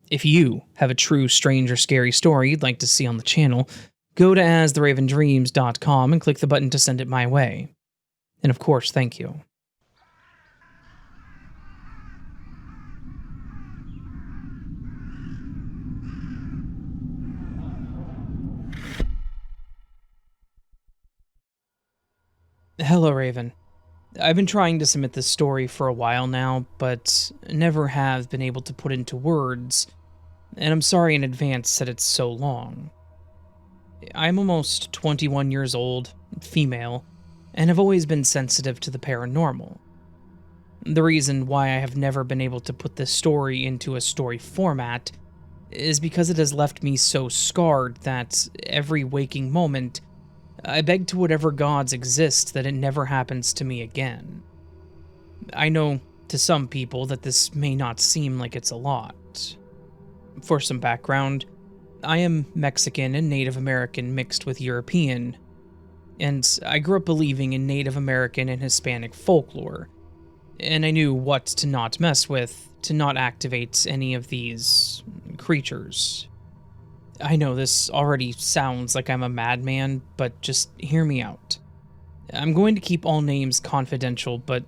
If you have a true strange or scary story you'd like to see on the channel, go to astheravendreams.com and click the button to send it my way. And of course, thank you. Hello, Raven. I've been trying to submit this story for a while now, but never have been able to put into words, and I'm sorry in advance that it's so long. I'm almost 21 years old, female, and have always been sensitive to the paranormal. The reason why I have never been able to put this story into a story format is because it has left me so scarred that every waking moment I beg to whatever gods exist that it never happens to me again. I know to some people that this may not seem like it's a lot. For some background, I am Mexican and Native American mixed with European, and I grew up believing in Native American and Hispanic folklore, and I knew what to not mess with to not activate any of these creatures. I know this already sounds like I'm a madman, but just hear me out. I'm going to keep all names confidential, but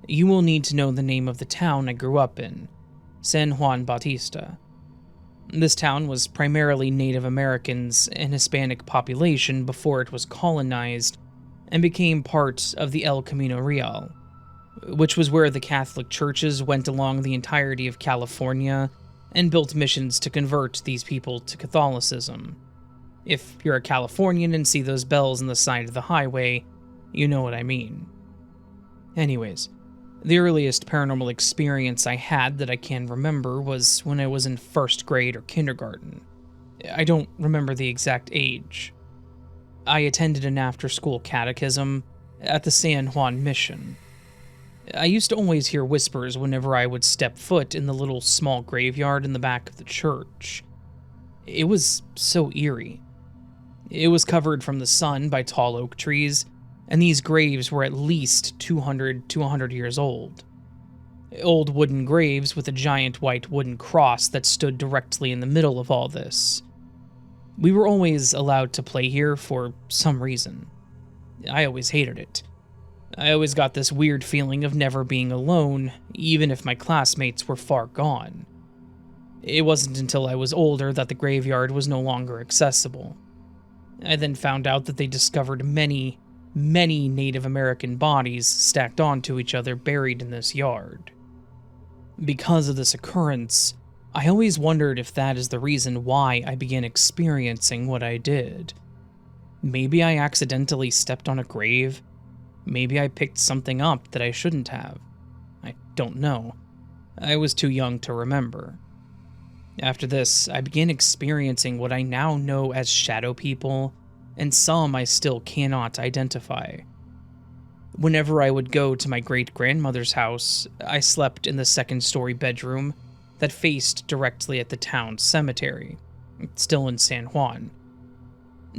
you will need to know the name of the town I grew up in, San Juan Bautista. This town was primarily Native Americans and Hispanic population before it was colonized and became part of the El Camino Real, which was where the Catholic churches went along the entirety of California and built missions to convert these people to Catholicism. If you're a Californian and see those bells on the side of the highway, you know what I mean. Anyways, the earliest paranormal experience I had that I can remember was when I was in first grade or kindergarten. I don't remember the exact age. I attended an after-school catechism at the San Juan Mission. I used to always hear whispers whenever I would step foot in the little small graveyard in the back of the church. It was so eerie. It was covered from the sun by tall oak trees, and these graves were at least 200 to 100 years old. Old wooden graves with a giant white wooden cross that stood directly in the middle of all this. We were always allowed to play here for some reason. I always hated it. I always got this weird feeling of never being alone, even if my classmates were far gone. It wasn't until I was older that the graveyard was no longer accessible. I then found out that they discovered many Native American bodies stacked onto each other buried in this yard. Because of this occurrence, I always wondered if that is the reason why I began experiencing what I did. Maybe I accidentally stepped on a grave. Maybe I picked something up that I shouldn't have. I don't know. I was too young to remember. After this, I began experiencing what I now know as shadow people, and some I still cannot identify. Whenever I would go to my great-grandmother's house, I slept in the second-story bedroom that faced directly at the town cemetery, still in San Juan.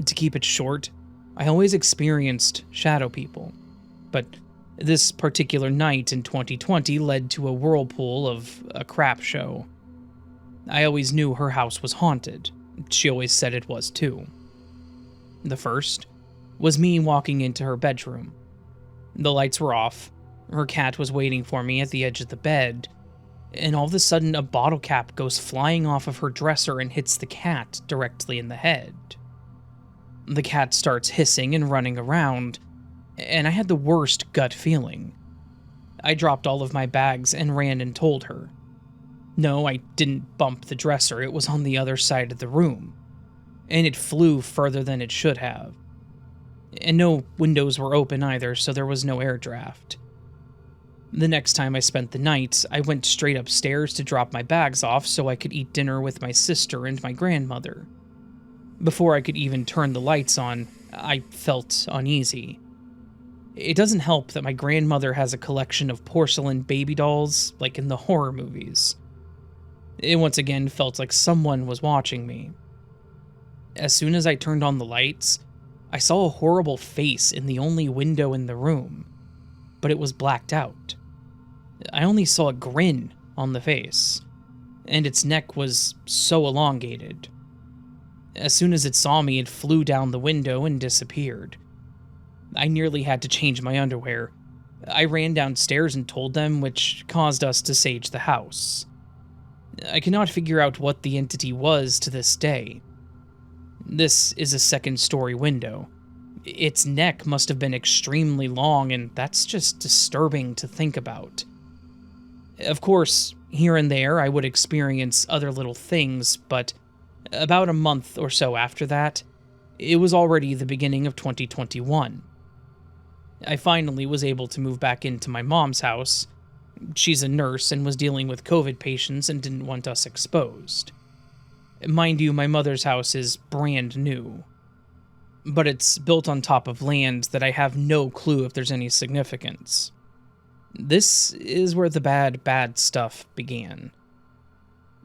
To keep it short, I always experienced shadow people. But this particular night in 2020 led to a whirlpool of a crap show. I always knew her house was haunted. She always said it was too. The first was me walking into her bedroom. The lights were off, her cat was waiting for me at the edge of the bed, and all of a sudden a bottle cap goes flying off of her dresser and hits the cat directly in the head. The cat starts hissing and running around, and I had the worst gut feeling. I dropped all of my bags and ran and told her. No, I didn't bump the dresser, it was on the other side of the room, and it flew further than it should have. And no windows were open either, so there was no air draft. The next time I spent the night, I went straight upstairs to drop my bags off so I could eat dinner with my sister and my grandmother. Before I could even turn the lights on, I felt uneasy. It doesn't help that my grandmother has a collection of porcelain baby dolls, like in the horror movies. It once again felt like someone was watching me. As soon as I turned on the lights, I saw a horrible face in the only window in the room, but it was blacked out. I only saw a grin on the face. and its neck was so elongated. As soon as it saw me, it flew down the window and disappeared. I nearly had to change my underwear. I ran downstairs and told them, which caused us to sage the house. I cannot figure out what the entity was to this day. This is a second-story window. Its neck must have been extremely long, and that's just disturbing to think about. Of course, here and there I would experience other little things, but about a month or so after that, it was already the beginning of 2021. I finally was able to move back into my mom's house. She's a nurse and was dealing with COVID patients and didn't want us exposed. Mind you, my mother's house is brand new, but it's built on top of land that I have no clue if there's any significance. This is where the bad stuff began.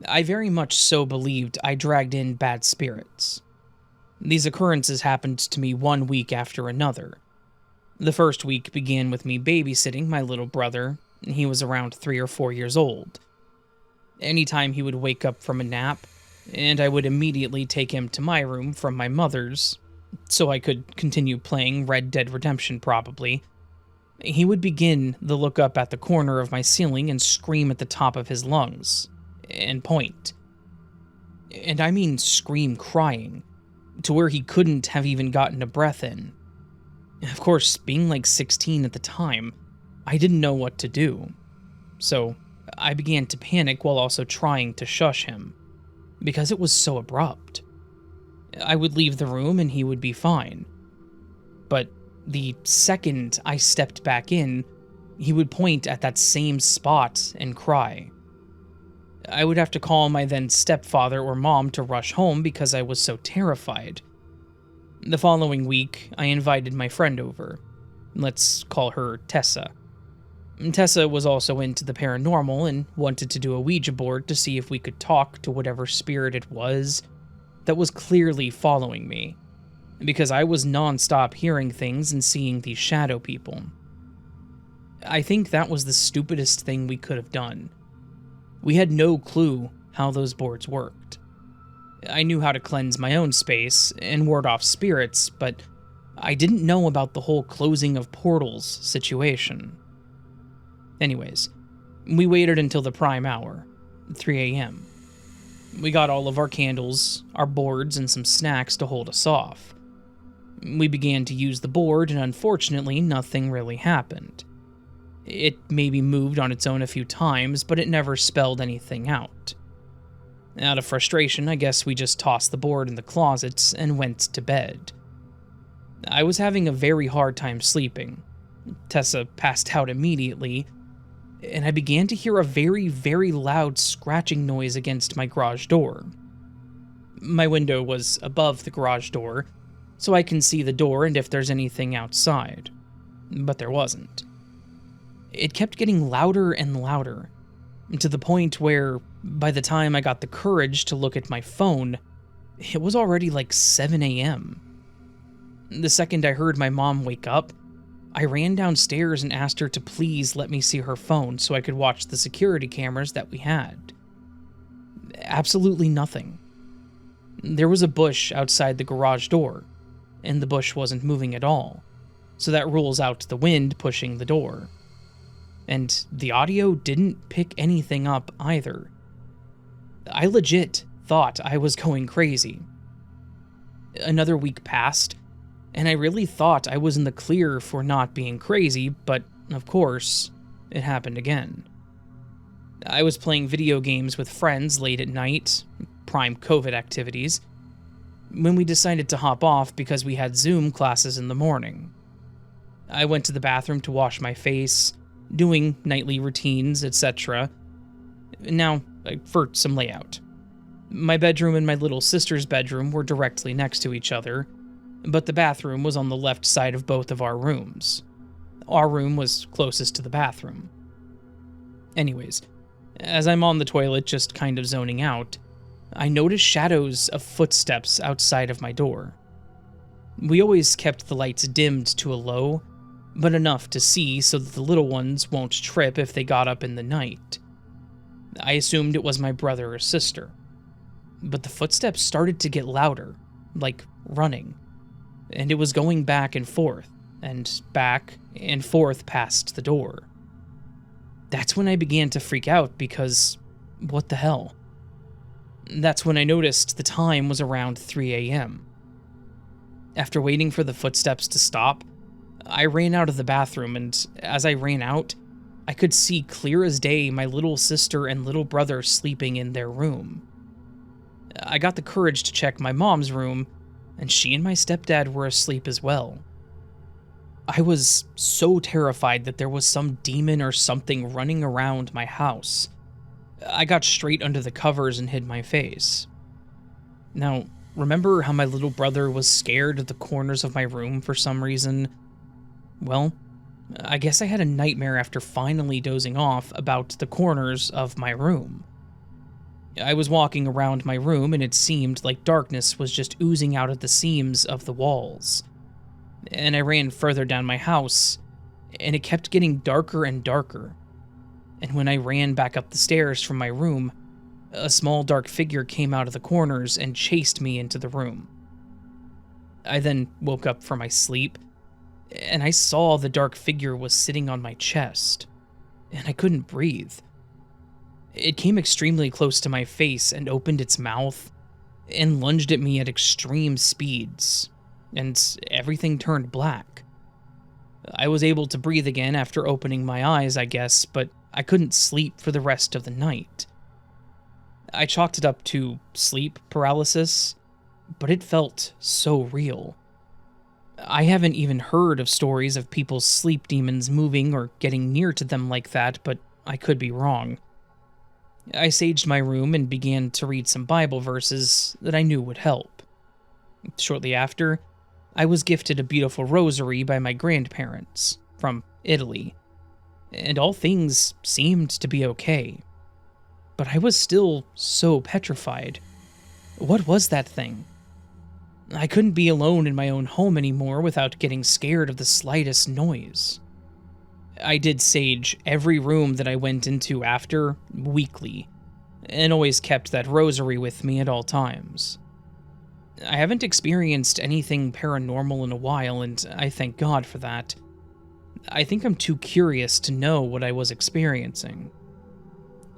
I very much so believed I dragged in bad spirits. These occurrences happened to me 1 week after another. The first week began with me babysitting my little brother. He was around 3 or 4 years old. Anytime he would wake up from a nap, and I would immediately take him to my room from my mother's, so I could continue playing Red Dead Redemption probably, he would begin to look up at the corner of my ceiling and scream at the top of his lungs, and point. And I mean scream crying, to where he couldn't have even gotten a breath in. Of course, being like 16 at the time, I didn't know what to do. So I began to panic while also trying to shush him, because it was so abrupt. I would leave the room and he would be fine. But the second I stepped back in, he would point at that same spot and cry. I would have to call my then stepfather or mom to rush home because I was so terrified. The following week, I invited my friend over. Let's call her Tessa. Tessa was also into the paranormal and wanted to do a Ouija board to see if we could talk to whatever spirit it was that was clearly following me, because I was non-stop hearing things and seeing these shadow people. I think that was the stupidest thing we could have done. We had no clue how those boards worked. I knew how to cleanse my own space and ward off spirits, but I didn't know about the whole closing of portals situation. Anyways, we waited until the prime hour, 3 a.m. We got all of our candles, our boards, and some snacks to hold us off. We began to use the board, and unfortunately, nothing really happened. It maybe moved on its own a few times, but it never spelled anything out. Out of frustration, I guess we just tossed the board in the closets and went to bed. I was having a very hard time sleeping. Tessa passed out immediately, and I began to hear a very, very loud scratching noise against my garage door. My window was above the garage door, so I can see the door and if there's anything outside. But there wasn't. It kept getting louder and louder, to the point where, by the time I got the courage to look at my phone, it was already like 7 a.m. The second I heard my mom wake up, I ran downstairs and asked her to please let me see her phone so I could watch the security cameras that we had. Absolutely nothing. There was a bush outside the garage door, and the bush wasn't moving at all, so that rules out the wind pushing the door. And the audio didn't pick anything up either. I legit thought I was going crazy. Another week passed, and I really thought I was in the clear for not being crazy, but of course, it happened again. I was playing video games with friends late at night, prime COVID activities, when we decided to hop off because we had Zoom classes in the morning. I went to the bathroom to wash my face, doing nightly routines, etc. Now, for some layout. My bedroom and my little sister's bedroom were directly next to each other, but the bathroom was on the left side of both of our rooms. Our room was closest to the bathroom. Anyways, as I'm on the toilet just kind of zoning out, I noticed shadows of footsteps outside of my door. We always kept the lights dimmed to a low, but enough to see so that the little ones won't trip if they got up in the night. I assumed it was my brother or sister. But the footsteps started to get louder, like running, and it was going back and forth past the door. That's when I began to freak out because, what the hell? That's when I noticed the time was around 3 a.m. After waiting for the footsteps to stop, I ran out of the bathroom, and as I ran out, I could see clear as day my little sister and little brother sleeping in their room. I got the courage to check my mom's room, and she and my stepdad were asleep as well. I was so terrified that there was some demon or something running around my house. I got straight under the covers and hid my face. Now, remember how my little brother was scared of the corners of my room for some reason? Well, I guess I had a nightmare after finally dozing off about the corners of my room. I was walking around my room and it seemed like darkness was just oozing out of the seams of the walls. And I ran further down my house, and it kept getting darker and darker. And when I ran back up the stairs from my room, a small dark figure came out of the corners and chased me into the room. I then woke up from my sleep, and I saw the dark figure was sitting on my chest, and I couldn't breathe. It came extremely close to my face and opened its mouth and lunged at me at extreme speeds, and everything turned black. I was able to breathe again after opening my eyes, I guess, but I couldn't sleep for the rest of the night. I chalked it up to sleep paralysis, but it felt so real. I haven't even heard of stories of people's sleep demons moving or getting near to them like that, but I could be wrong. I saged my room and began to read some Bible verses that I knew would help. Shortly after, I was gifted a beautiful rosary by my grandparents from Italy, and all things seemed to be okay. But I was still so petrified. What was that thing? I couldn't be alone in my own home anymore without getting scared of the slightest noise. I did sage every room that I went into after weekly, and always kept that rosary with me at all times. I haven't experienced anything paranormal in a while, and I thank God for that. I think I'm too curious to know what I was experiencing.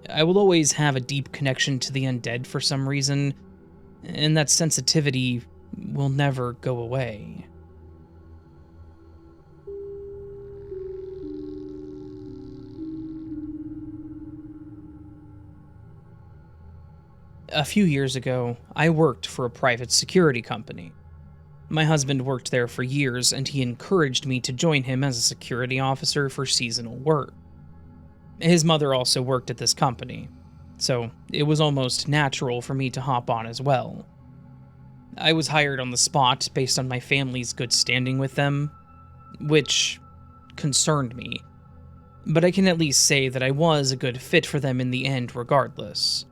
I will always have a deep connection to the undead for some reason, and that sensitivity will never go away. A few years ago, I worked for a private security company. My husband worked there for years, and he encouraged me to join him as a security officer for seasonal work. His mother also worked at this company, so it was almost natural for me to hop on as well. I was hired on the spot based on my family's good standing with them, which concerned me, but I can at least say that I was a good fit for them in the end regardless.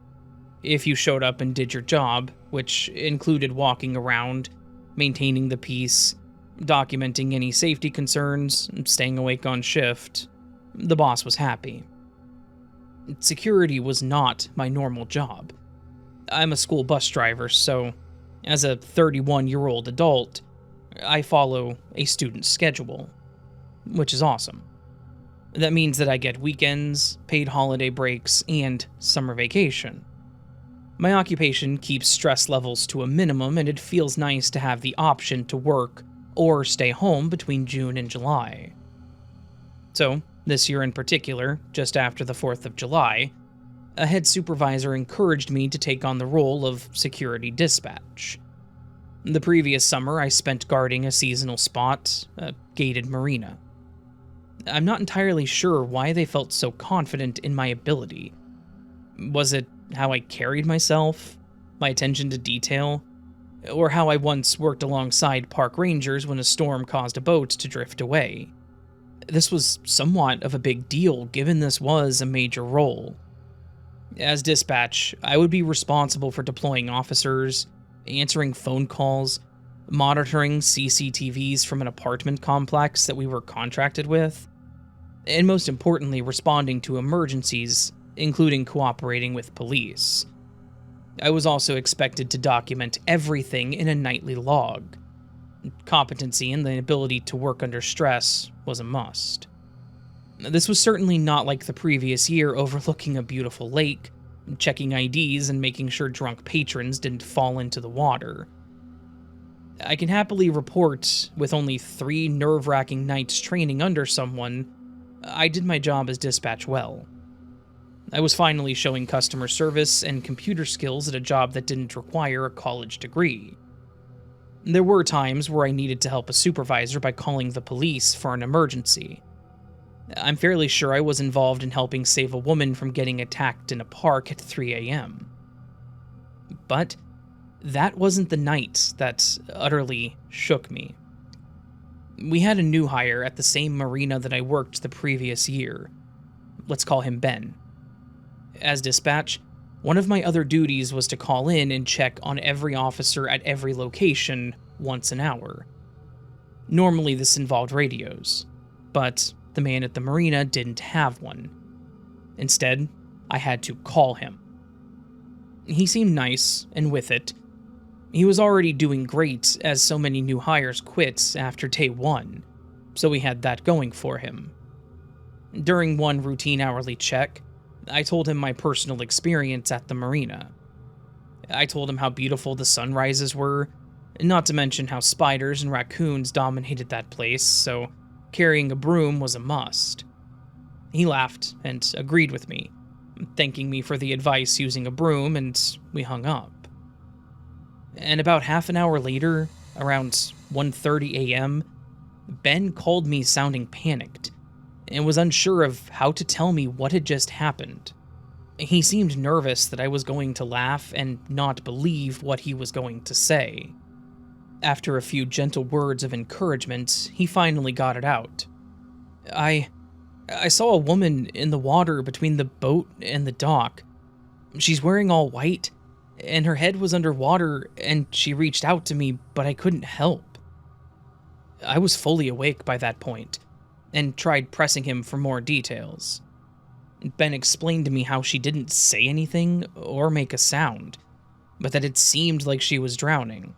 If you showed up and did your job, which included walking around, maintaining the peace, documenting any safety concerns, staying awake on shift, the boss was happy. Security was not my normal job. I'm a school bus driver, so as a 31-year-old adult, I follow a student schedule, which is awesome. That means that I get weekends, paid holiday breaks, and summer vacation. My occupation keeps stress levels to a minimum, and it feels nice to have the option to work or stay home between June and July. So, this year in particular, just after the 4th of July, a head supervisor encouraged me to take on the role of security dispatch. The previous summer, I spent guarding a seasonal spot, a gated marina. I'm not entirely sure why they felt so confident in my ability. Was it how I carried myself, my attention to detail, or how I once worked alongside park rangers when a storm caused a boat to drift away? This was somewhat of a big deal given this was a major role. As dispatch, I would be responsible for deploying officers, answering phone calls, monitoring CCTVs from an apartment complex that we were contracted with, and most importantly, responding to emergencies including cooperating with police. I was also expected to document everything in a nightly log. Competency and the ability to work under stress was a must. This was certainly not like the previous year, overlooking a beautiful lake, checking IDs, and making sure drunk patrons didn't fall into the water. I can happily report, with only 3 nerve-wracking nights training under someone, I did my job as dispatch well. I was finally showing customer service and computer skills at a job that didn't require a college degree. There were times where I needed to help a supervisor by calling the police for an emergency. I'm fairly sure I was involved in helping save a woman from getting attacked in a park at 3 a.m. But that wasn't the night that utterly shook me. We had a new hire at the same marina that I worked the previous year. Let's call him Ben. As dispatch, one of my other duties was to call in and check on every officer at every location once an hour. Normally this involved radios, but the man at the marina didn't have one. Instead, I had to call him. He seemed nice, and with it, he was already doing great as so many new hires quit after day 1, so he had that going for him. During one routine hourly check, I told him my personal experience at the marina. I told him how beautiful the sunrises were, not to mention how spiders and raccoons dominated that place, so carrying a broom was a must. He laughed and agreed with me, thanking me for the advice using a broom, and we hung up. And about half an hour later, around 1:30 a.m., Ben called me sounding panicked, and was unsure of how to tell me what had just happened. He seemed nervous that I was going to laugh and not believe what he was going to say. After a few gentle words of encouragement, he finally got it out. I saw a woman in the water between the boat and the dock. She's wearing all white, and her head was underwater, and she reached out to me, but I couldn't help. I was fully awake by that point, and tried pressing him for more details. Ben explained to me how she didn't say anything or make a sound, but that it seemed like she was drowning.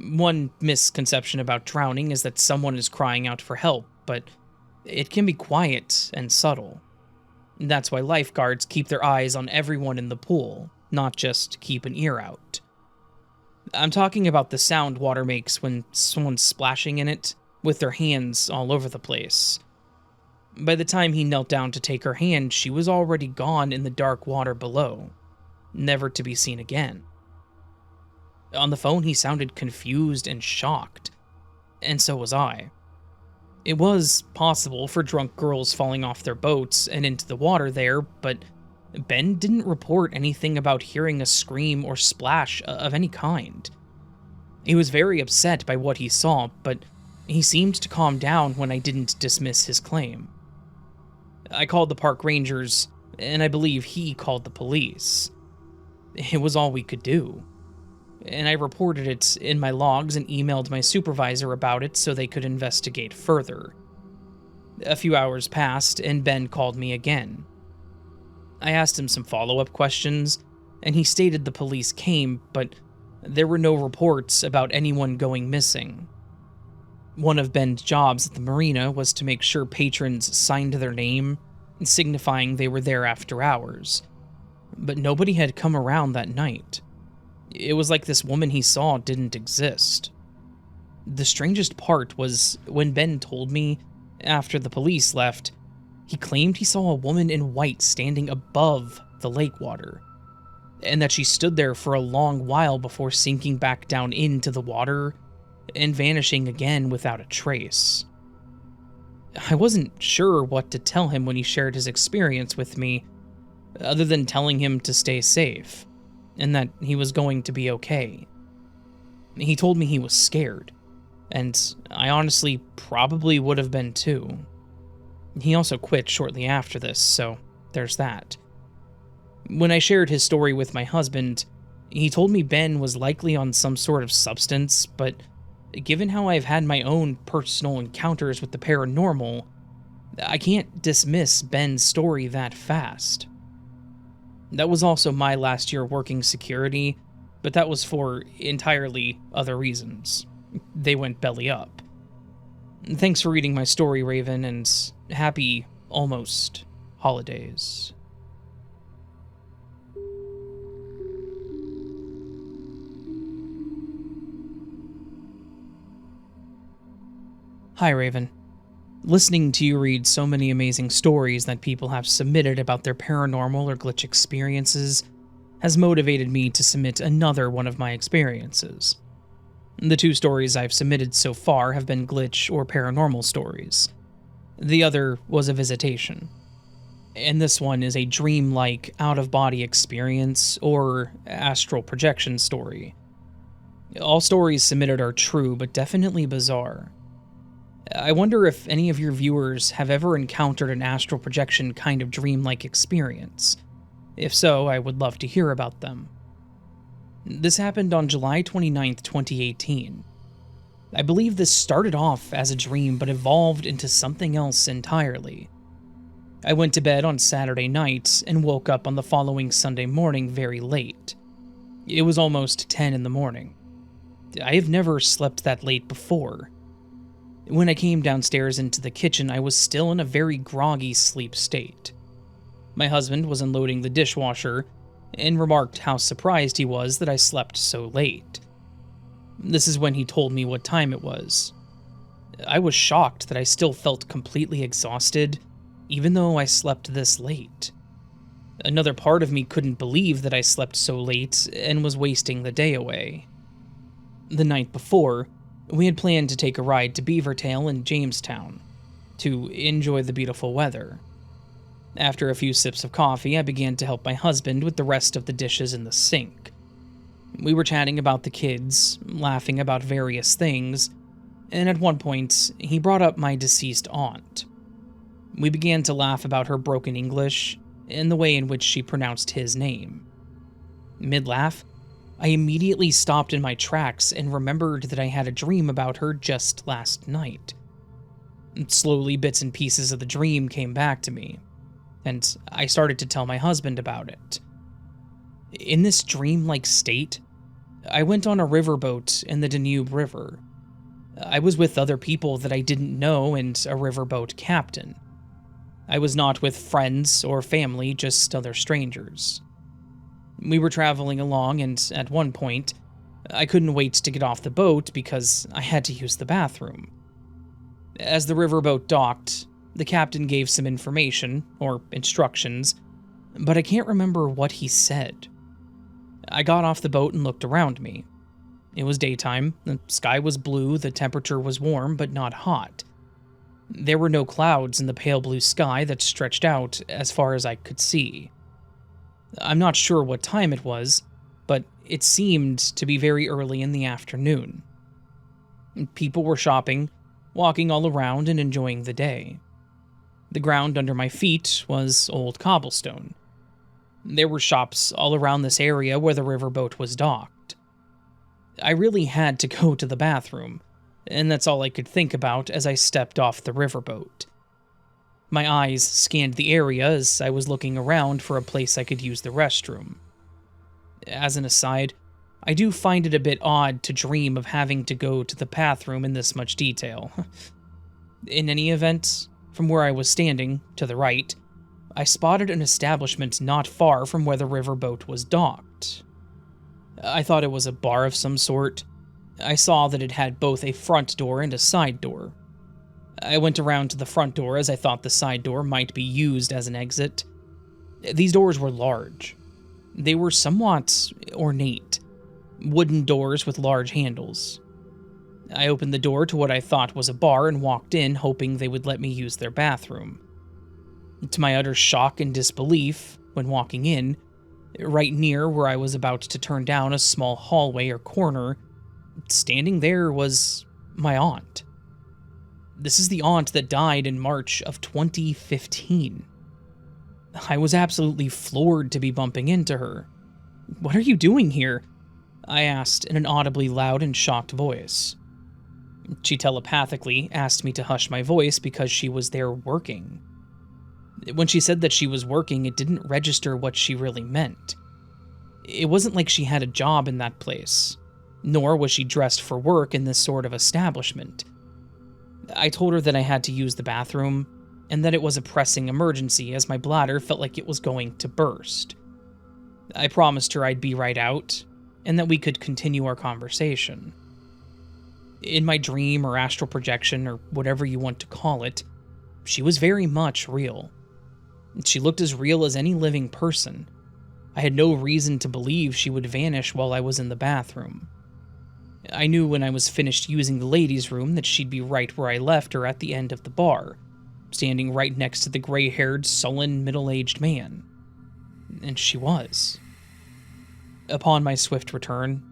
One misconception about drowning is that someone is crying out for help, but it can be quiet and subtle. That's why lifeguards keep their eyes on everyone in the pool, not just keep an ear out. I'm talking about the sound water makes when someone's splashing in it, with their hands all over the place. By the time he knelt down to take her hand, she was already gone in the dark water below, never to be seen again. On the phone, he sounded confused and shocked, and so was I. It was possible for drunk girls falling off their boats and into the water there, but Ben didn't report anything about hearing a scream or splash of any kind. He was very upset by what he saw, but he seemed to calm down when I didn't dismiss his claim. I called the park rangers, and I believe he called the police. It was all we could do. And I reported it in my logs and emailed my supervisor about it so they could investigate further. A few hours passed, and Ben called me again. I asked him some follow-up questions, and he stated the police came, but there were no reports about anyone going missing. One of Ben's jobs at the marina was to make sure patrons signed their name, signifying they were there after hours. But nobody had come around that night. It was like this woman he saw didn't exist. The strangest part was when Ben told me, after the police left, he claimed he saw a woman in white standing above the lake water, and that she stood there for a long while before sinking back down into the water and vanishing again without a trace. I wasn't sure what to tell him when he shared his experience with me, other than telling him to stay safe, and that he was going to be okay. He told me he was scared, and I honestly probably would have been too. He also quit shortly after this, so there's that. When I shared his story with my husband, he told me Ben was likely on some sort of substance, but given how I've had my own personal encounters with the paranormal, I can't dismiss Ben's story that fast. That was also my last year working security, but that was for entirely other reasons. They went belly up. Thanks for reading my story, Raven, and happy, almost, holidays. Hi, Raven. Listening to you read so many amazing stories that people have submitted about their paranormal or glitch experiences has motivated me to submit another one of my experiences. The 2 stories I've submitted so far have been glitch or paranormal stories. The other was a visitation. And this one is a dream-like, out-of-body experience or astral projection story. All stories submitted are true, but definitely bizarre. I wonder if any of your viewers have ever encountered an astral projection kind of dream-like experience. If so, I would love to hear about them. This happened on July 29th, 2018. I believe this started off as a dream but evolved into something else entirely. I went to bed on Saturday night and woke up on the following Sunday morning very late. It was almost 10 in the morning. I have never slept that late before. When I came downstairs into the kitchen, I was still in a very groggy sleep state. My husband was unloading the dishwasher and remarked how surprised he was that I slept so late. This is when he told me what time it was. I was shocked that I still felt completely exhausted, even though I slept this late. Another part of me couldn't believe that I slept so late and was wasting the day away. The night before, we had planned to take a ride to Beavertail in Jamestown, to enjoy the beautiful weather. After a few sips of coffee, I began to help my husband with the rest of the dishes in the sink. We were chatting about the kids, laughing about various things, and at one point, he brought up my deceased aunt. We began to laugh about her broken English and the way in which she pronounced his name. Mid-laugh, I immediately stopped in my tracks and remembered that I had a dream about her just last night. Slowly, bits and pieces of the dream came back to me, and I started to tell my husband about it. In this dream-like state, I went on a riverboat in the Danube River. I was with other people that I didn't know and a riverboat captain. I was not with friends or family, just other strangers. We were traveling along, and at one point, I couldn't wait to get off the boat because I had to use the bathroom. As the riverboat docked, the captain gave some information, or instructions, but I can't remember what he said. I got off the boat and looked around me. It was daytime, the sky was blue, the temperature was warm but not hot. There were no clouds in the pale blue sky that stretched out as far as I could see. I'm not sure what time it was, but it seemed to be very early in the afternoon. People were shopping, walking all around and enjoying the day. The ground under my feet was old cobblestone. There were shops all around this area where the riverboat was docked. I really had to go to the bathroom, and that's all I could think about as I stepped off the riverboat. My eyes scanned the area as I was looking around for a place I could use the restroom. As an aside, I do find it a bit odd to dream of having to go to the bathroom in this much detail. In any event, from where I was standing, to the right, I spotted an establishment not far from where the riverboat was docked. I thought it was a bar of some sort. I saw that it had both a front door and a side door. I went around to the front door as I thought the side door might be used as an exit. These doors were large. They were somewhat ornate, wooden doors with large handles. I opened the door to what I thought was a bar and walked in, hoping they would let me use their bathroom. To my utter shock and disbelief, when walking in, right near where I was about to turn down a small hallway or corner, standing there was my aunt. This is the aunt that died in March of 2015. I was absolutely floored to be bumping into her. "What are you doing here?" I asked in an audibly loud and shocked voice. She telepathically asked me to hush my voice because she was there working. When she said that she was working, it didn't register what she really meant. It wasn't like she had a job in that place, nor was she dressed for work in this sort of establishment. I told her that I had to use the bathroom, and that it was a pressing emergency as my bladder felt like it was going to burst. I promised her I'd be right out, and that we could continue our conversation. In my dream or astral projection, or whatever you want to call it, she was very much real. She looked as real as any living person. I had no reason to believe she would vanish while I was in the bathroom. I knew when I was finished using the ladies' room that she'd be right where I left her at the end of the bar, standing right next to the gray-haired, sullen, middle-aged man. And she was. Upon my swift return,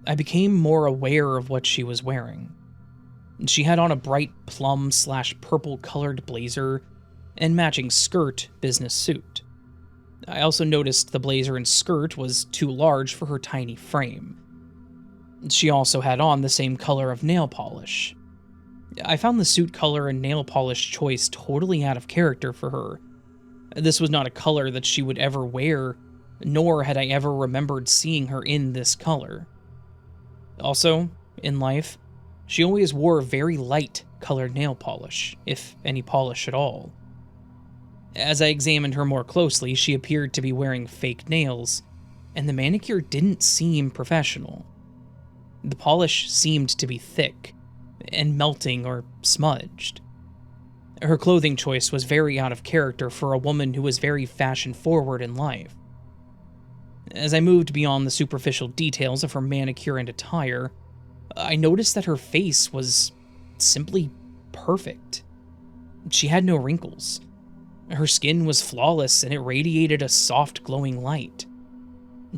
I became more aware of what she was wearing. She had on a bright plum/purple-colored blazer and matching skirt business suit. I also noticed the blazer and skirt was too large for her tiny frame. She also had on the same color of nail polish. I found the suit color and nail polish choice totally out of character for her. This was not a color that she would ever wear, nor had I ever remembered seeing her in this color. Also, in life, she always wore very light colored nail polish, if any polish at all. As I examined her more closely, she appeared to be wearing fake nails, and the manicure didn't seem professional. The polish seemed to be thick, and melting or smudged. Her clothing choice was very out of character for a woman who was very fashion-forward in life. As I moved beyond the superficial details of her manicure and attire, I noticed that her face was simply perfect. She had no wrinkles. Her skin was flawless and it radiated a soft, glowing light.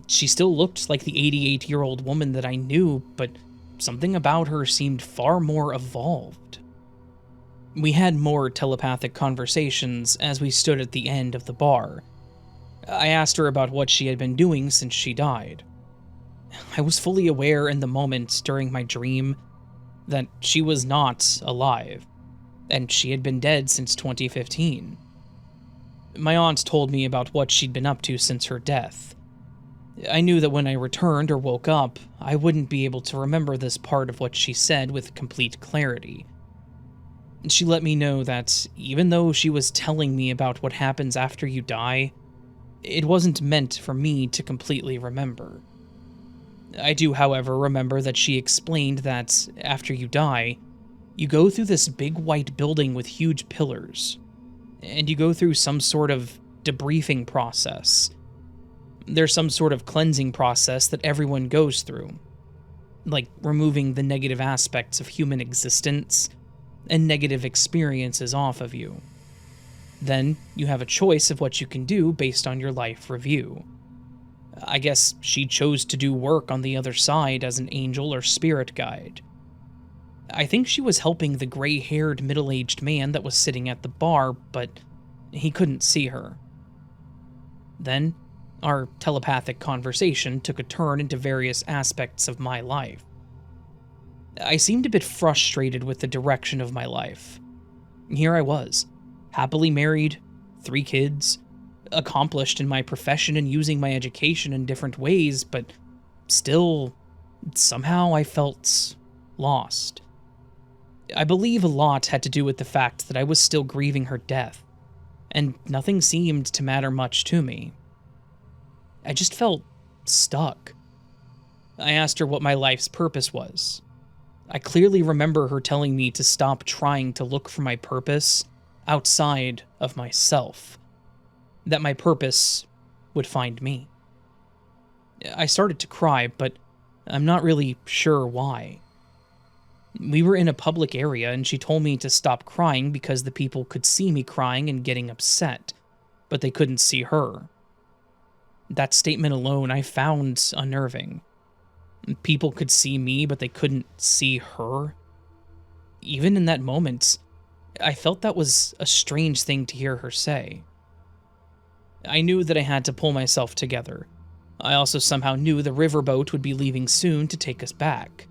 She still looked like the 88-year-old woman that I knew, but something about her seemed far more evolved. We had more telepathic conversations as we stood at the end of the bar. I asked her about what she had been doing since she died. I was fully aware in the moment during my dream that she was not alive, and she had been dead since 2015. My aunt told me about what she'd been up to since her death. I knew that when I returned or woke up, I wouldn't be able to remember this part of what she said with complete clarity. She let me know that even though she was telling me about what happens after you die, it wasn't meant for me to completely remember. I do, however, remember that she explained that after you die, you go through this big white building with huge pillars, and you go through some sort of debriefing process. There's some sort of cleansing process that everyone goes through, like removing the negative aspects of human existence and negative experiences off of you. Then you have a choice of what you can do based on your life review. I guess she chose to do work on the other side as an angel or spirit guide. I think she was helping the gray-haired middle-aged man that was sitting at the bar, but he couldn't see her. Then, our telepathic conversation took a turn into various aspects of my life. I seemed a bit frustrated with the direction of my life. Here I was, happily married, 3 kids, accomplished in my profession and using my education in different ways, but still, somehow I felt lost. I believe a lot had to do with the fact that I was still grieving her death, and nothing seemed to matter much to me. I just felt stuck. I asked her what my life's purpose was. I clearly remember her telling me to stop trying to look for my purpose outside of myself, that my purpose would find me. I started to cry, but I'm not really sure why. We were in a public area and she told me to stop crying because the people could see me crying and getting upset, but they couldn't see her. That statement alone I found unnerving. People could see me, but they couldn't see her. Even in that moment, I felt that was a strange thing to hear her say. I knew that I had to pull myself together. I also somehow knew the riverboat would be leaving soon to take us back.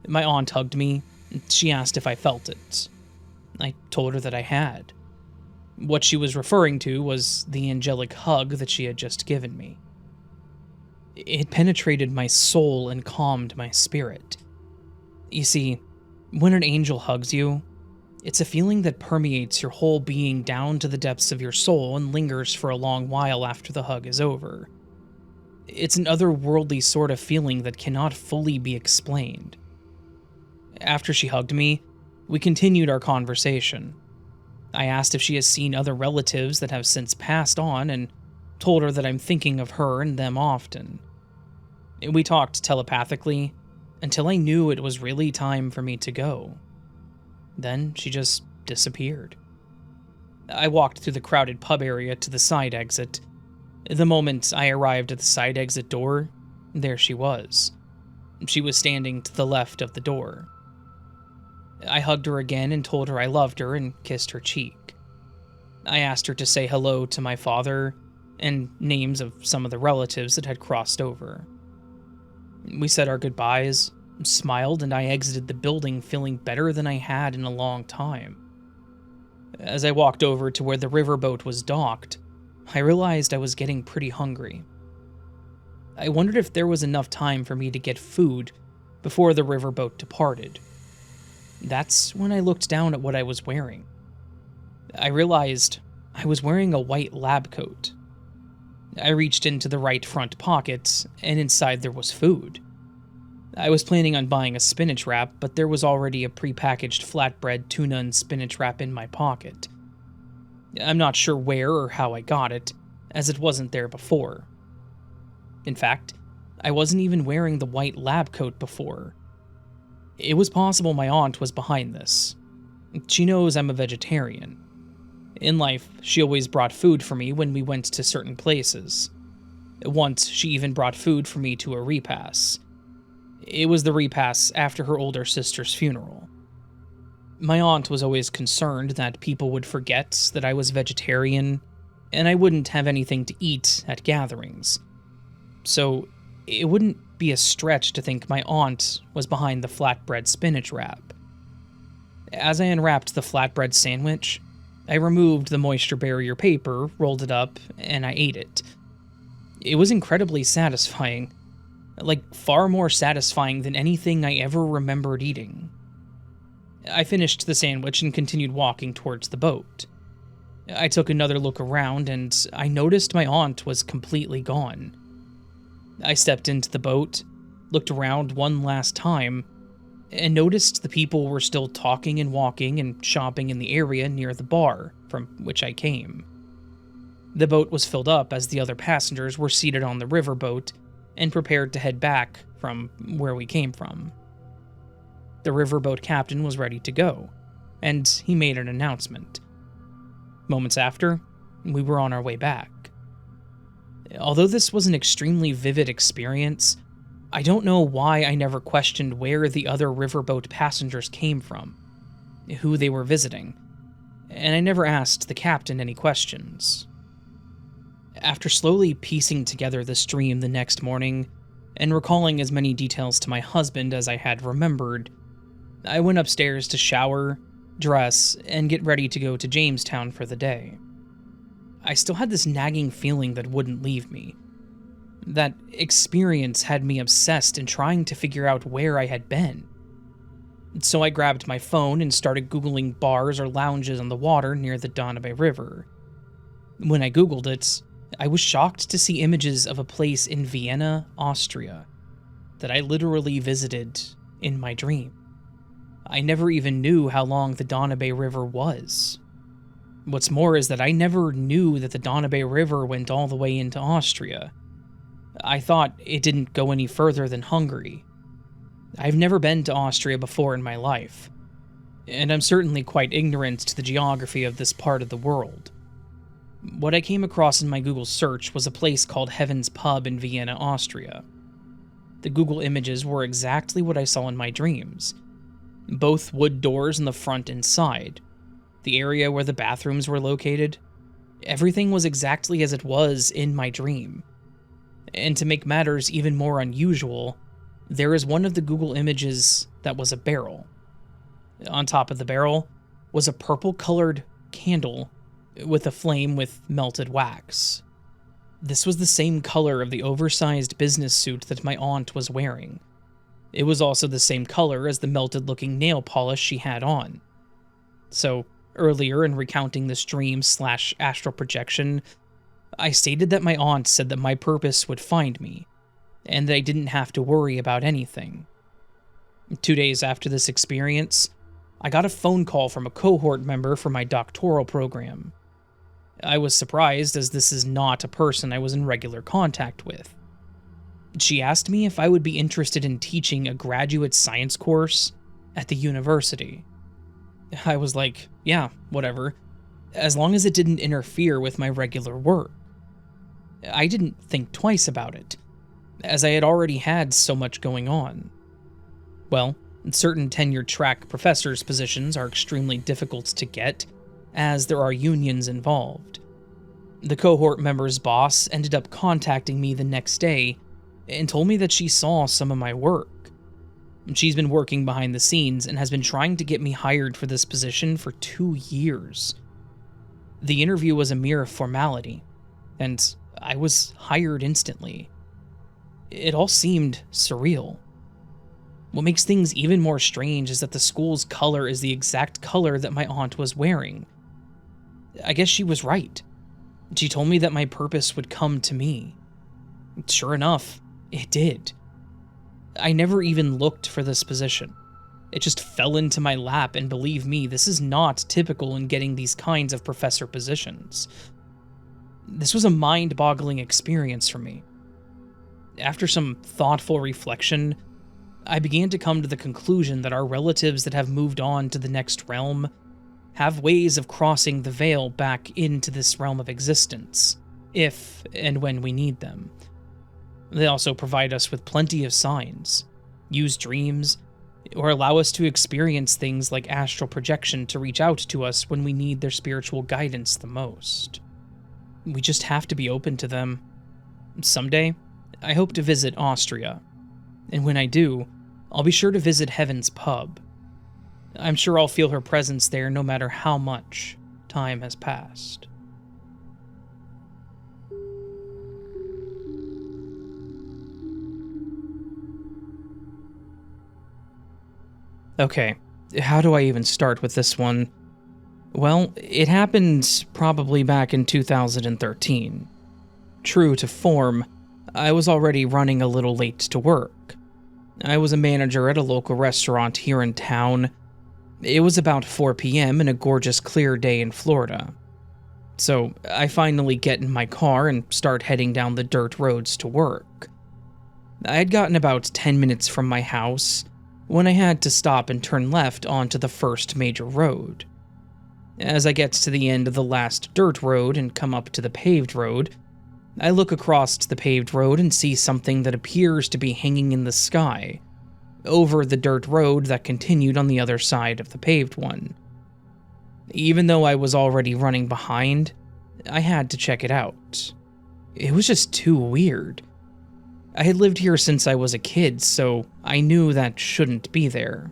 My aunt hugged me. She asked if I felt it. I told her that I had. What she was referring to was the angelic hug that she had just given me. It penetrated my soul and calmed my spirit. You see, when an angel hugs you, it's a feeling that permeates your whole being down to the depths of your soul and lingers for a long while after the hug is over. It's an otherworldly sort of feeling that cannot fully be explained. After she hugged me, we continued our conversation. I asked if she has seen other relatives that have since passed on and told her that I'm thinking of her and them often. We talked telepathically until I knew it was really time for me to go. Then she just disappeared. I walked through the crowded pub area to the side exit. The moment I arrived at the side exit door, there she was. She was standing to the left of the door. I hugged her again and told her I loved her and kissed her cheek. I asked her to say hello to my father and names of some of the relatives that had crossed over. We said our goodbyes, smiled, and I exited the building feeling better than I had in a long time. As I walked over to where the riverboat was docked, I realized I was getting pretty hungry. I wondered if there was enough time for me to get food before the riverboat departed. That's when I looked down at what I was wearing. I realized I was wearing a white lab coat. I reached into the right front pocket, and inside there was food. I was planning on buying a spinach wrap, but there was already a prepackaged flatbread tuna and spinach wrap in my pocket. I'm not sure where or how I got it, as it wasn't there before. In fact, I wasn't even wearing the white lab coat before. It was possible my aunt was behind this. She knows I'm a vegetarian. In life, she always brought food for me when we went to certain places. Once, she even brought food for me to a repass. It was the repass after her older sister's funeral. My aunt was always concerned that people would forget that I was vegetarian, and I wouldn't have anything to eat at gatherings. So, it wouldn't be a stretch to think my aunt was behind the flatbread spinach wrap. As I unwrapped the flatbread sandwich, I removed the moisture barrier paper, rolled it up, and I ate it. It was incredibly satisfying. Like, far more satisfying than anything I ever remembered eating. I finished the sandwich and continued walking towards the boat. I took another look around, and I noticed my aunt was completely gone. I stepped into the boat, looked around one last time, and noticed the people were still talking and walking and shopping in the area near the bar from which I came. The boat was filled up as the other passengers were seated on the riverboat and prepared to head back from where we came from. The riverboat captain was ready to go, and he made an announcement. Moments after, we were on our way back. Although this was an extremely vivid experience, I don't know why I never questioned where the other riverboat passengers came from, who they were visiting, and I never asked the captain any questions. After slowly piecing together this dream the next morning, and recalling as many details to my husband as I had remembered, I went upstairs to shower, dress, and get ready to go to Jamestown for the day. I still had this nagging feeling that wouldn't leave me. That experience had me obsessed in trying to figure out where I had been. So I grabbed my phone and started Googling bars or lounges on the water near the Danube River. When I Googled it, I was shocked to see images of a place in Vienna, Austria, that I literally visited in my dream. I never even knew how long the Danube River was. What's more is that I never knew that the Danube River went all the way into Austria. I thought it didn't go any further than Hungary. I've never been to Austria before in my life, and I'm certainly quite ignorant to the geography of this part of the world. What I came across in my Google search was a place called Heaven's Pub in Vienna, Austria. The Google images were exactly what I saw in my dreams. Both wood doors in the front and side. The area where the bathrooms were located. Everything was exactly as it was in my dream. And to make matters even more unusual, there is one of the Google images that was a barrel. On top of the barrel was a purple-colored candle with a flame with melted wax. This was the same color of the oversized business suit that my aunt was wearing. It was also the same color as the melted-looking nail polish she had on. So, earlier in recounting this dream/astral projection, I stated that my aunt said that my purpose would find me, and that I didn't have to worry about anything. 2 days after this experience, I got a phone call from a cohort member for my doctoral program. I was surprised, as this is not a person I was in regular contact with. She asked me if I would be interested in teaching a graduate science course at the university. I was like, yeah, whatever, as long as it didn't interfere with my regular work. I didn't think twice about it, as I had already had so much going on. Well, certain tenure-track professors' positions are extremely difficult to get, as there are unions involved. The cohort member's boss ended up contacting me the next day and told me that she saw some of my work. She's been working behind the scenes and has been trying to get me hired for this position for 2 years. The interview was a mere formality, and I was hired instantly. It all seemed surreal. What makes things even more strange is that the school's color is the exact color that my aunt was wearing. I guess she was right. She told me that my purpose would come to me. Sure enough, it did. I never even looked for this position. It just fell into my lap, and believe me, this is not typical in getting these kinds of professor positions. This was a mind-boggling experience for me. After some thoughtful reflection, I began to come to the conclusion that our relatives that have moved on to the next realm have ways of crossing the veil back into this realm of existence, if and when we need them. They also provide us with plenty of signs, use dreams, or allow us to experience things like astral projection to reach out to us when we need their spiritual guidance the most. We just have to be open to them. Someday, I hope to visit Austria, and when I do, I'll be sure to visit Heaven's Pub. I'm sure I'll feel her presence there no matter how much time has passed. Okay, how do I even start with this one? Well, it happened probably back in 2013. True to form, I was already running a little late to work. I was a manager at a local restaurant here in town. It was about 4 p.m. and a gorgeous clear day in Florida. So I finally get in my car and start heading down the dirt roads to work. I had gotten about 10 minutes from my house when I had to stop and turn left onto the first major road. As I get to the end of the last dirt road and come up to the paved road, I look across the paved road and see something that appears to be hanging in the sky, over the dirt road that continued on the other side of the paved one. Even though I was already running behind, I had to check it out. It was just too weird. I had lived here since I was a kid, so I knew that shouldn't be there.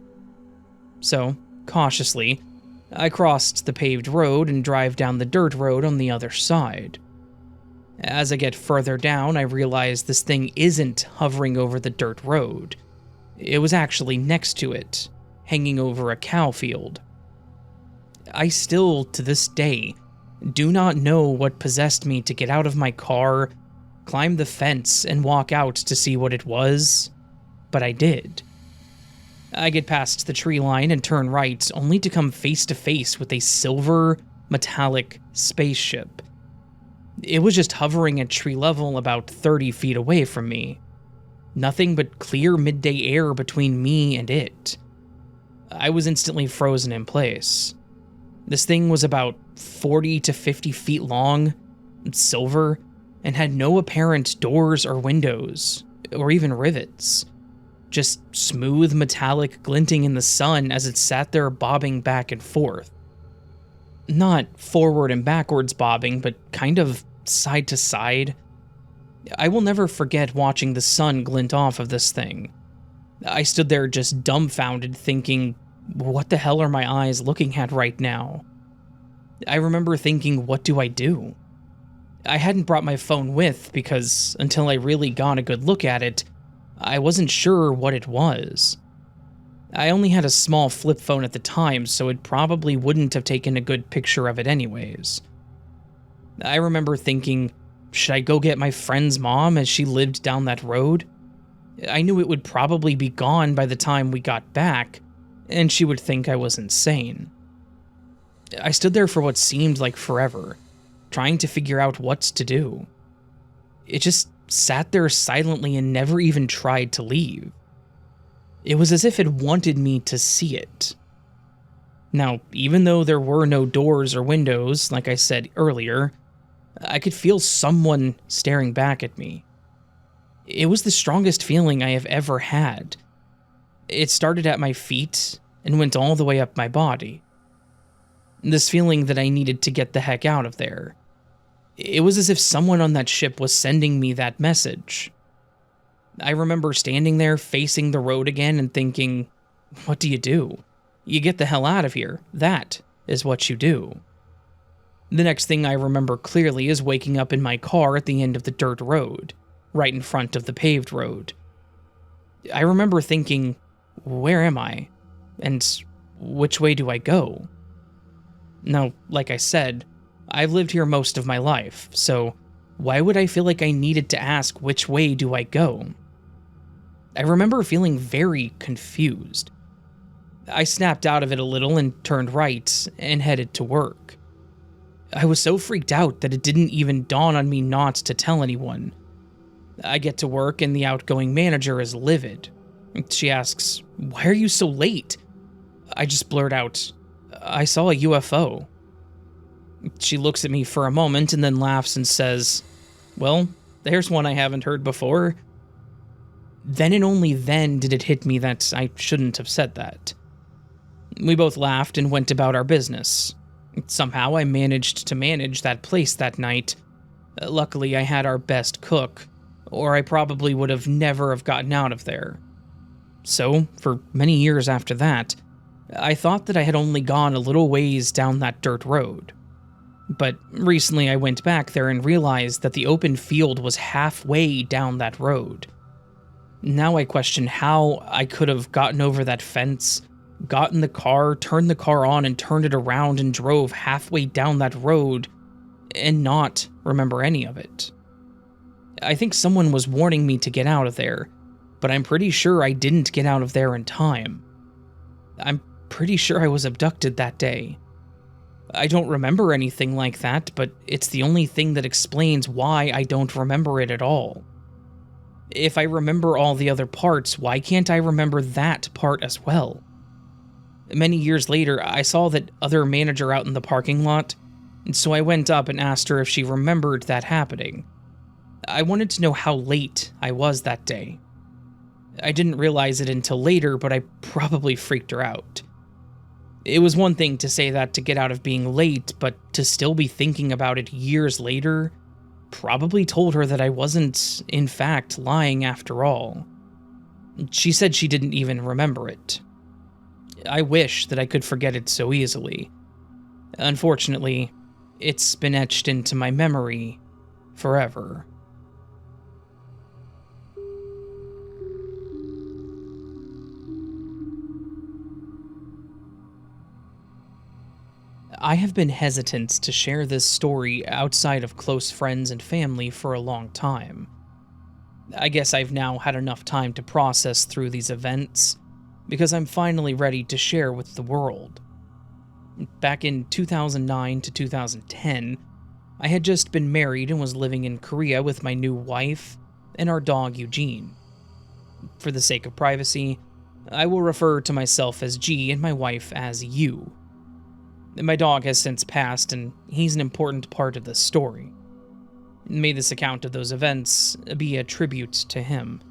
So, cautiously, I crossed the paved road and drive down the dirt road on the other side. As I get further down, I realize this thing isn't hovering over the dirt road. It was actually next to it, hanging over a cow field. I still, to this day, do not know what possessed me to get out of my car, climb the fence, and walk out to see what it was, but I did. I get past the tree line and turn right, only to come face to face with a silver, metallic spaceship. It was just hovering at tree level about 30 feet away from me. Nothing but clear midday air between me and it. I was instantly frozen in place. This thing was about 40 to 50 feet long, silver, and had no apparent doors or windows, or even rivets. Just smooth metallic glinting in the sun as it sat there bobbing back and forth. Not forward and backwards bobbing, but kind of side to side. I will never forget watching the sun glint off of this thing. I stood there just dumbfounded, thinking, what the hell are my eyes looking at right now? I remember thinking, what do I do? I hadn't brought my phone with because until I really got a good look at it, I wasn't sure what it was. I only had a small flip phone at the time, so it probably wouldn't have taken a good picture of it anyways. I remember thinking, should I go get my friend's mom as she lived down that road? I knew it would probably be gone by the time we got back, and she would think I was insane. I stood there for what seemed like forever, trying to figure out what to do. It just sat there silently and never even tried to leave. It was as if it wanted me to see it. Now, even though there were no doors or windows, like I said earlier, I could feel someone staring back at me. It was the strongest feeling I have ever had. It started at my feet and went all the way up my body. This feeling that I needed to get the heck out of there. It was as if someone on that ship was sending me that message. I remember standing there facing the road again and thinking, what do? You get the hell out of here. That is what you do. The next thing I remember clearly is waking up in my car at the end of the dirt road, right in front of the paved road. I remember thinking, where am I? And which way do I go? Now, like I said, I've lived here most of my life, so why would I feel like I needed to ask which way do I go? I remember feeling very confused. I snapped out of it a little and turned right and headed to work. I was so freaked out that it didn't even dawn on me not to tell anyone. I get to work and the outgoing manager is livid. She asks, "Why are you so late?" I just blurt out, "I saw a UFO." She looks at me for a moment and then laughs and says, "Well, there's one I haven't heard before." Then and only then did it hit me that I shouldn't have said that. We both laughed and went about our business. Somehow I managed to manage that place that night. Luckily, I had our best cook, or I probably would have never have gotten out of there. So, for many years after that, I thought that I had only gone a little ways down that dirt road. But recently I went back there and realized that the open field was halfway down that road. Now I question how I could have gotten over that fence, got in the car, turned the car on and turned it around and drove halfway down that road and not remember any of it. I think someone was warning me to get out of there, but I'm pretty sure I didn't get out of there in time. I'm pretty sure I was abducted that day. I don't remember anything like that, but it's the only thing that explains why I don't remember it at all. If I remember all the other parts, why can't I remember that part as well? Many years later, I saw that other manager out in the parking lot, and so I went up and asked her if she remembered that happening. I wanted to know how late I was that day. I didn't realize it until later, but I probably freaked her out. It was one thing to say that to get out of being late, but to still be thinking about it years later probably told her that I wasn't, in fact, lying after all. She said she didn't even remember it. I wish that I could forget it so easily. Unfortunately, it's been etched into my memory forever. I have been hesitant to share this story outside of close friends and family for a long time. I guess I've now had enough time to process through these events, because I'm finally ready to share with the world. Back in 2009 to 2010, I had just been married and was living in Korea with my new wife and our dog Eugene. For the sake of privacy, I will refer to myself as G and my wife as U. My dog has since passed, and he's an important part of this story. May this account of those events be a tribute to him.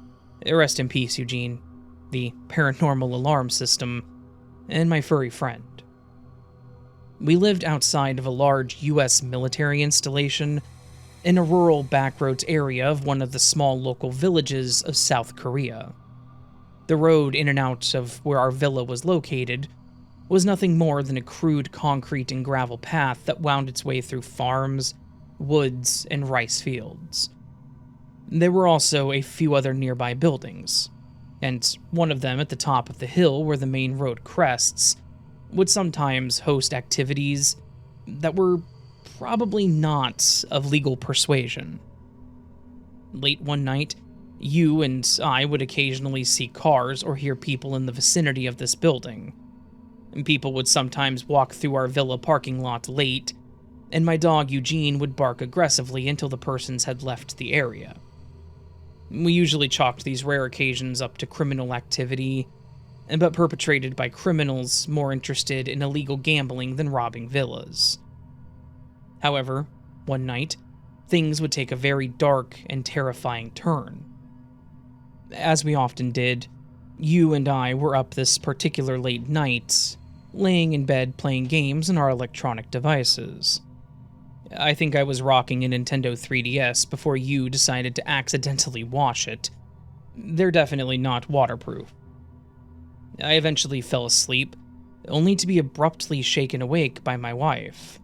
Rest in peace, Eugene, the paranormal alarm system, and my furry friend. We lived outside of a large US military installation in a rural backroads area of one of the small local villages of South Korea. The road in and out of where our villa was located was nothing more than a crude concrete and gravel path that wound its way through farms, woods, and rice fields. There were also a few other nearby buildings, and one of them at the top of the hill where the main road crests would sometimes host activities that were probably not of legal persuasion. Late one night, you and I would occasionally see cars or hear people in the vicinity of this building. And people would sometimes walk through our villa parking lot late, and my dog Eugene would bark aggressively until the persons had left the area. We usually chalked these rare occasions up to criminal activity, but perpetrated by criminals more interested in illegal gambling than robbing villas. However, one night, things would take a very dark and terrifying turn. As we often did, you and I were up this particular late night, laying in bed playing games on our electronic devices. I think I was rocking a Nintendo 3DS before you decided to accidentally wash it. They're definitely not waterproof. I eventually fell asleep, only to be abruptly shaken awake by my wife.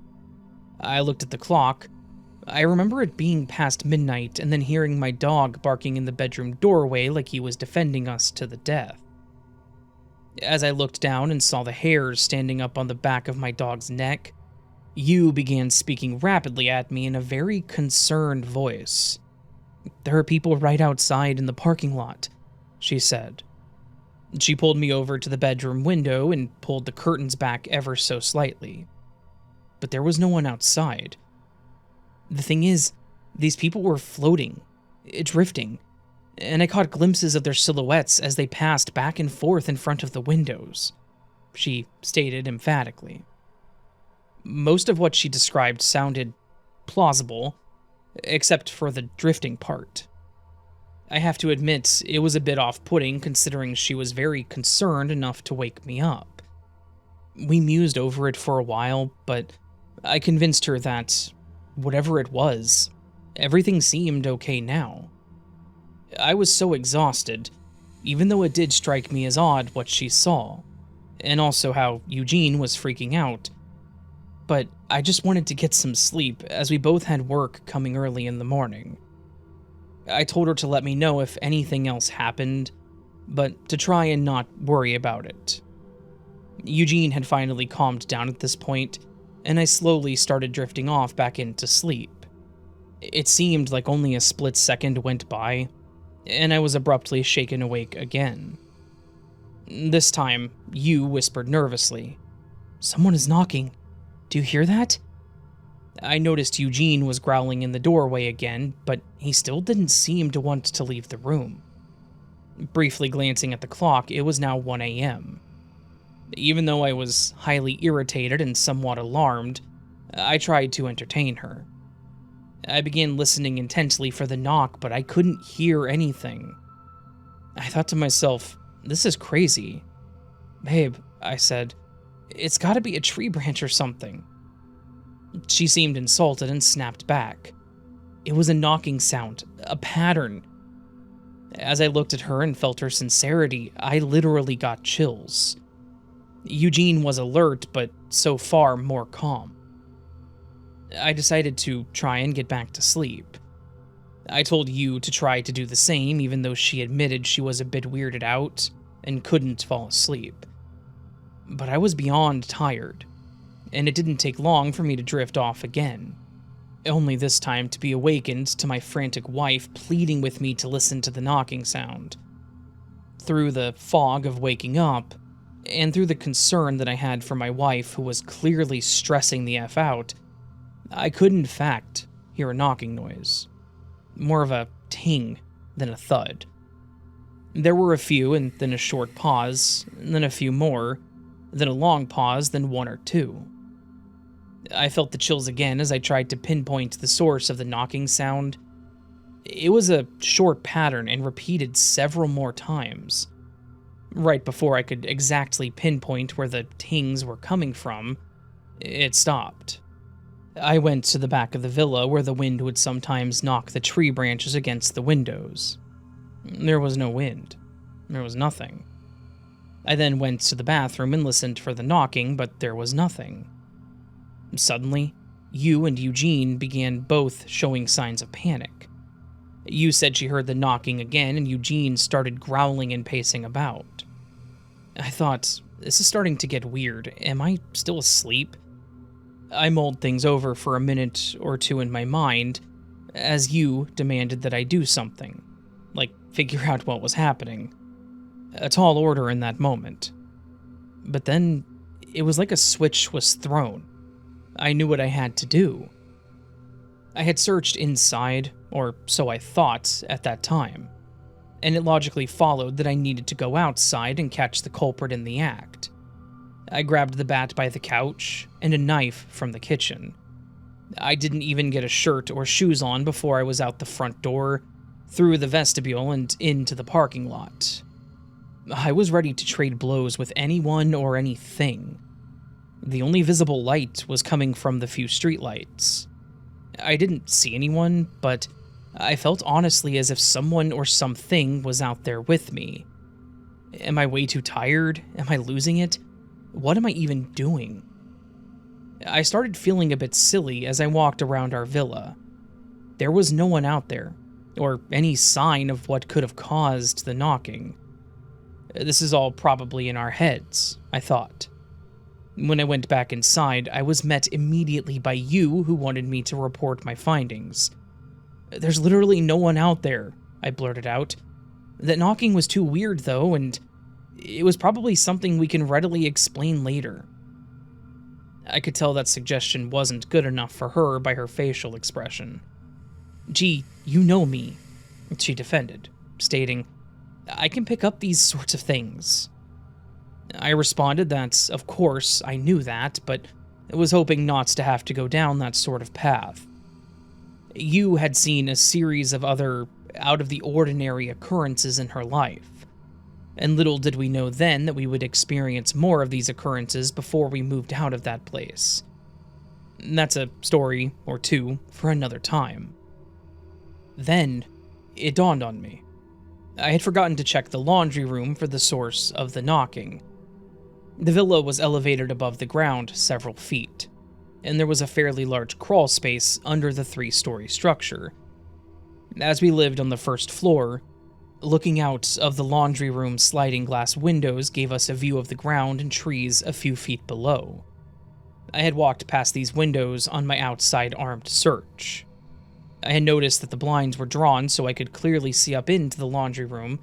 I looked at the clock. I remember it being past midnight and then hearing my dog barking in the bedroom doorway like he was defending us to the death. As I looked down and saw the hairs standing up on the back of my dog's neck, you began speaking rapidly at me in a very concerned voice. "There are people right outside in the parking lot," she said. She pulled me over to the bedroom window and pulled the curtains back ever so slightly. But there was no one outside. The thing is, these people were floating, drifting, and I caught glimpses of their silhouettes as they passed back and forth in front of the windows, she stated emphatically. Most of what she described sounded plausible, except for the drifting part. I have to admit, it was a bit off-putting considering she was very concerned enough to wake me up. We mused over it for a while, but I convinced her that, whatever it was, everything seemed okay now. I was so exhausted, even though it did strike me as odd what she saw, and also how Eugene was freaking out. But I just wanted to get some sleep, as we both had work coming early in the morning. I told her to let me know if anything else happened, but to try and not worry about it. Eugene had finally calmed down at this point, and I slowly started drifting off back into sleep. It seemed like only a split second went by, and I was abruptly shaken awake again. This time, you whispered nervously, "Someone is knocking. Do you hear that?" I noticed Eugene was growling in the doorway again, but he still didn't seem to want to leave the room. Briefly glancing at the clock, it was now 1 a.m. Even though I was highly irritated and somewhat alarmed, I tried to entertain her. I began listening intently for the knock, but I couldn't hear anything. I thought to myself, this is crazy. "Babe," I said, "it's gotta be a tree branch or something." She seemed insulted and snapped back. It was a knocking sound, a pattern. As I looked at her and felt her sincerity, I literally got chills. Eugene was alert, but so far more calm. I decided to try and get back to sleep. I told you to try to do the same, even though she admitted she was a bit weirded out and couldn't fall asleep. But I was beyond tired, and it didn't take long for me to drift off again, only this time to be awakened to my frantic wife pleading with me to listen to the knocking sound. Through the fog of waking up, and through the concern that I had for my wife, who was clearly stressing the F out, I could in fact hear a knocking noise. More of a ting than a thud. There were a few, and then a short pause, and then a few more, then a long pause, then one or two. I felt the chills again as I tried to pinpoint the source of the knocking sound. It was a short pattern and repeated several more times. Right before I could exactly pinpoint where the tings were coming from, it stopped. I went to the back of the villa where the wind would sometimes knock the tree branches against the windows. There was no wind. There was nothing. I then went to the bathroom and listened for the knocking, but there was nothing. Suddenly, you and Eugene began both showing signs of panic. You said she heard the knocking again, and Eugene started growling and pacing about. I thought, this is starting to get weird. Am I still asleep? I mulled things over for a minute or two in my mind, as you demanded that I do something, like figure out what was happening. A tall order in that moment. But then, it was like a switch was thrown. I knew what I had to do. I had searched inside, or so I thought at that time, and it logically followed that I needed to go outside and catch the culprit in the act. I grabbed the bat by the couch and a knife from the kitchen. I didn't even get a shirt or shoes on before I was out the front door, through the vestibule, and into the parking lot. I was ready to trade blows with anyone or anything. The only visible light was coming from the few streetlights. I didn't see anyone, but I felt honestly as if someone or something was out there with me. Am I way too tired? Am I losing it? What am I even doing? I started feeling a bit silly as I walked around our villa. There was no one out there, or any sign of what could have caused the knocking. This is all probably in our heads, I thought. When I went back inside, I was met immediately by you, who wanted me to report my findings. There's literally no one out there, I blurted out. That knocking was too weird, though, and it was probably something we can readily explain later. I could tell that suggestion wasn't good enough for her by her facial expression. Gee, you know me, she defended, stating, I can pick up these sorts of things. I responded that, of course, I knew that, but was hoping not to have to go down that sort of path. You had seen a series of other out-of-the-ordinary occurrences in her life, and little did we know then that we would experience more of these occurrences before we moved out of that place. That's a story or two for another time. Then, it dawned on me. I had forgotten to check the laundry room for the source of the knocking. The villa was elevated above the ground several feet, and there was a fairly large crawl space under the 3-story structure. As we lived on the first floor, looking out of the laundry room's sliding glass windows gave us a view of the ground and trees a few feet below. I had walked past these windows on my outside armed search. I had noticed that the blinds were drawn so I could clearly see up into the laundry room.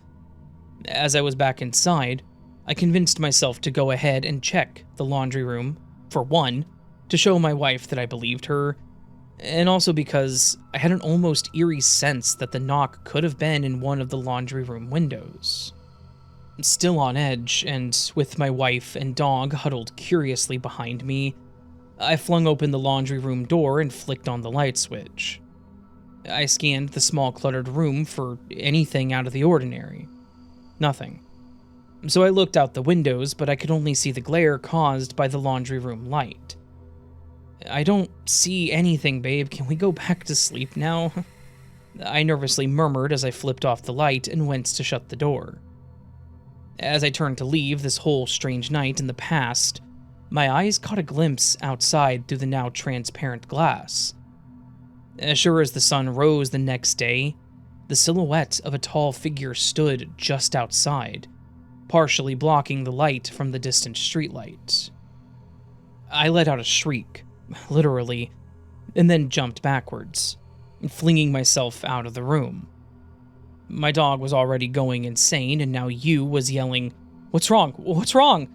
As I was back inside, I convinced myself to go ahead and check the laundry room, for one, to show my wife that I believed her, and also because I had an almost eerie sense that the knock could have been in one of the laundry room windows. Still on edge, and with my wife and dog huddled curiously behind me, I flung open the laundry room door and flicked on the light switch. I scanned the small cluttered room for anything out of the ordinary. Nothing. So I looked out the windows, but I could only see the glare caused by the laundry room light. I don't see anything, babe. Can we go back to sleep now? I nervously murmured as I flipped off the light and went to shut the door. As I turned to leave this whole strange night in the past, my eyes caught a glimpse outside through the now transparent glass. As sure as the sun rose the next day, the silhouette of a tall figure stood just outside, partially blocking the light from the distant streetlight. I let out a shriek, literally, and then jumped backwards, flinging myself out of the room. My dog was already going insane, and now you was yelling, "What's wrong? What's wrong?"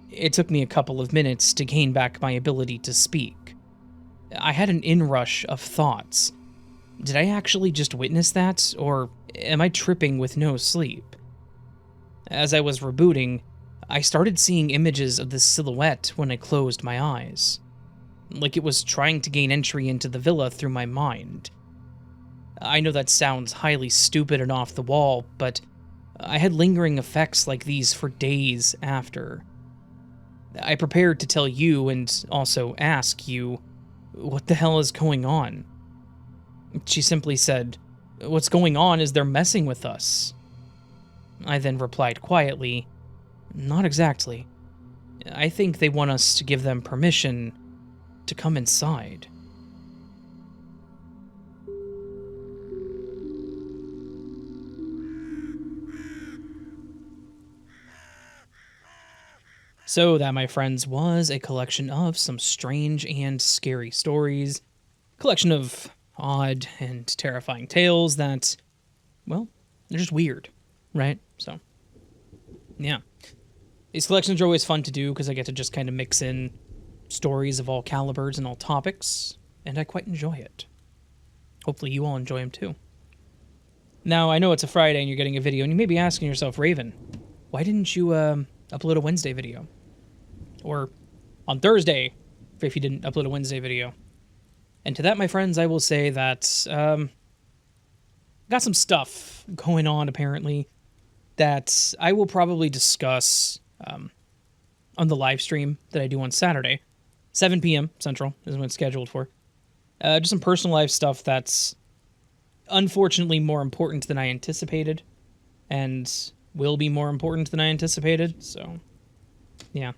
It took me a couple of minutes to gain back my ability to speak. I had an inrush of thoughts. Did I actually just witness that, or am I tripping with no sleep? As I was rebooting, I started seeing images of this silhouette when I closed my eyes, like it was trying to gain entry into the villa through my mind. I know that sounds highly stupid and off the wall, but I had lingering effects like these for days after. I prepared to tell you and also ask you, what the hell is going on? She simply said, "What's going on is they're messing with us." I then replied quietly, Not exactly. I think they want us to give them permission to come inside. So, that, my friends, was a collection of some strange and scary stories. Collection of odd and terrifying tales that, well, they're just weird, right? So, yeah. These collections are always fun to do because I get to just kind of mix in stories of all calibers and all topics, and I quite enjoy it. Hopefully you all enjoy them too. Now, I know it's a Friday and you're getting a video, and you may be asking yourself, Raven, why didn't you upload a Wednesday video? Or on Thursday, if you didn't upload a Wednesday video. And to that, my friends, I will say that got some stuff going on, apparently, that I will probably discuss on the live stream that I do on Saturday. 7 p.m. Central is when it's scheduled for. Just some personal life stuff that's unfortunately more important than I anticipated, and will be more important than I anticipated, so yeah.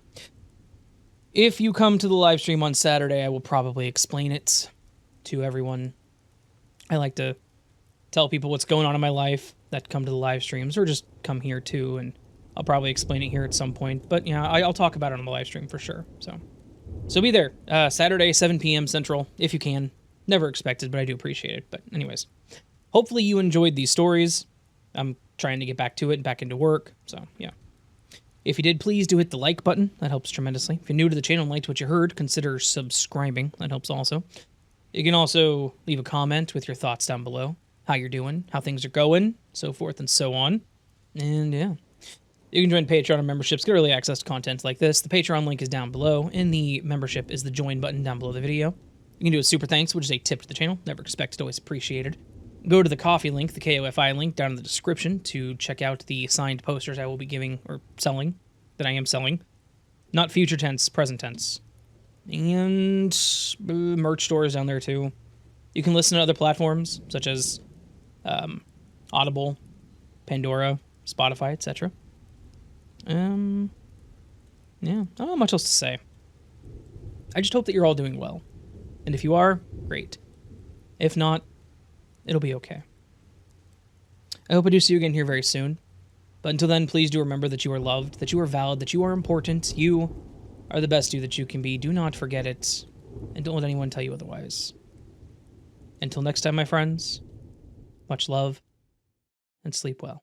If you come to the live stream on Saturday, I will probably explain it to everyone. I like to tell people what's going on in my life that come to the live streams, or just come here too, and I'll probably explain it here at some point. But yeah, I'll talk about it on the live stream for sure. So be there, Saturday, 7 p.m. Central, if you can. Never expected, but I do appreciate it. But anyways, hopefully you enjoyed these stories. I'm trying to get back to it and back into work, so yeah. If you did, please do hit the like button. That helps tremendously. If you're new to the channel and liked what you heard, consider subscribing. That helps also. You can also leave a comment with your thoughts down below. How you're doing, how things are going, so forth and so on. And yeah. You can join Patreon and memberships, get early access to content like this. The Patreon link is down below, and the membership is the join button down below the video. You can do a super thanks, which is a tip to the channel. Never expected, always appreciated. Go to the coffee link, the KOFI link, down in the description to check out the signed posters I will be giving, or selling, that I am selling. Not future tense, present tense. And merch stores down there too. You can listen to other platforms, such as Audible, Pandora, Spotify, etc. Yeah, I don't have much else to say. I just hope that you're all doing well. And if you are, great. If not, it'll be okay. I hope I do see you again here very soon. But until then, please do remember that you are loved, that you are valid, that you are important. You are the best you that you can be. Do not forget it. And don't let anyone tell you otherwise. Until next time, my friends, much love, and sleep well.